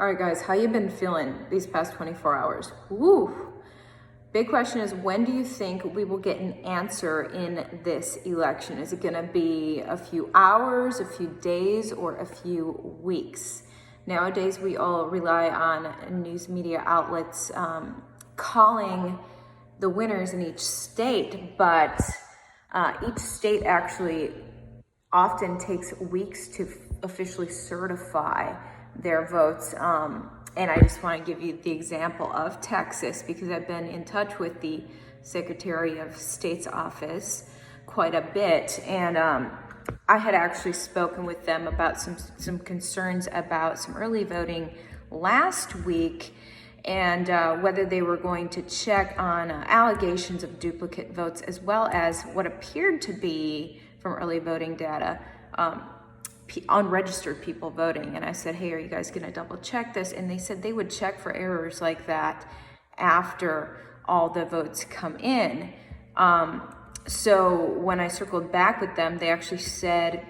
All right, guys, how you been feeling these past 24 hours? Woo! Big question is, when do you think we will get an answer in this election? Is it gonna be a few hours, a few days, or a few weeks? Nowadays, we all rely on news media outlets calling the winners in each state, but each state actually often takes weeks to officially certify their votes. And I just want to give you the example of Texas because I've been in touch with the Secretary of State's office quite a bit. And I had actually spoken with them about some concerns about some early voting last week and whether they were going to check on allegations of duplicate votes as well as what appeared to be from early voting data, unregistered people voting. And I said, hey, are you guys gonna double check this? And they said they would check for errors like that after all the votes come in. So when I circled back with them, they actually said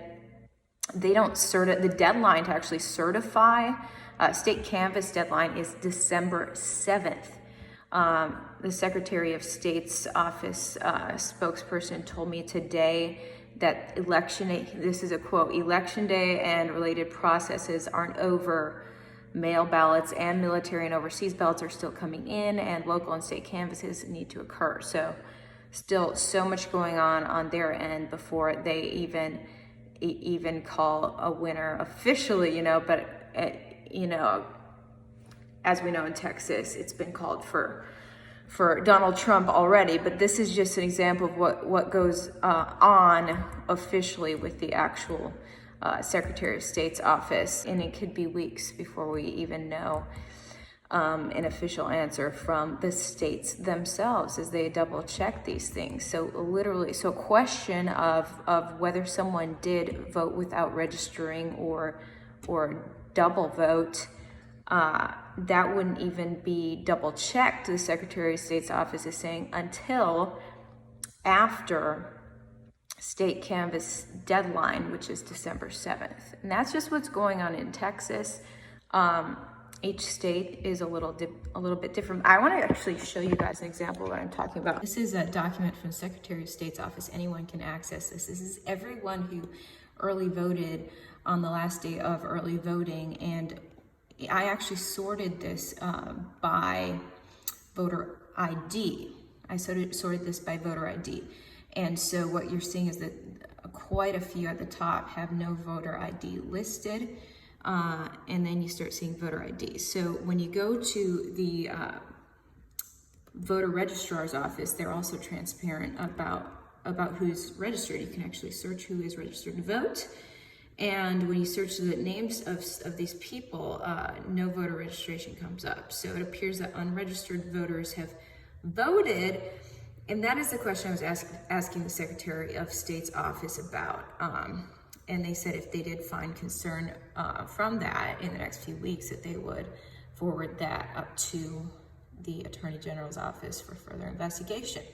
they don't the deadline to actually certify, state canvass deadline is December 7th. The Secretary of State's office spokesperson told me today that this is a quote, election day and related processes aren't over. Mail ballots and military and overseas ballots are still coming in and local and state canvasses need to occur. So still so much going on their end before they even call a winner officially, but as we know in Texas, it's been called for Donald Trump already, but this is just an example of what goes on officially with the actual Secretary of State's office, and it could be weeks before we even know an official answer from the states themselves as they double check these things. So literally, so question of whether someone did vote without registering or double vote, that wouldn't even be double checked, the Secretary of State's office is saying, until after state canvass deadline, which is December 7th. And that's just what's going on in Texas. Each state is a little bit different. I want to actually show you guys an example of what I'm talking about. This is a document from the Secretary of State's office. Anyone can access this. This is everyone who early voted on the last day of early voting, and I actually sorted this by voter ID. I sorted this by voter ID. And so what you're seeing is that quite a few at the top have no voter ID listed. And then you start seeing voter ID. So when you go to the voter registrar's office, they're also transparent about who's registered. You can actually search who is registered to vote. And when you search the names of these people, no voter registration comes up. So it appears that unregistered voters have voted. And that is the question I was asking the Secretary of State's office about. And they said if they did find concern from that in the next few weeks, that they would forward that up to the Attorney General's office for further investigation.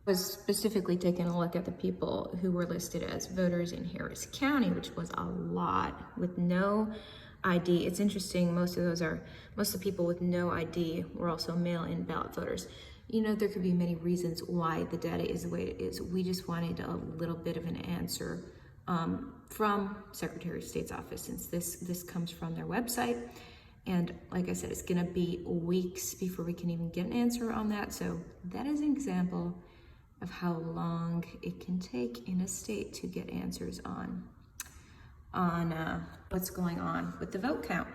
Was specifically taking a look at the people who were listed as voters in Harris County, which was a lot with no ID. It's interesting, most of the people with no ID were also mail-in ballot voters. There could be many reasons why the data is the way it is. We just wanted a little bit of an answer from Secretary of State's office, since this comes from their website. And like I said, it's gonna be weeks before we can even get an answer on that. So that is an example of how long it can take in a state to get answers on what's going on with the vote count.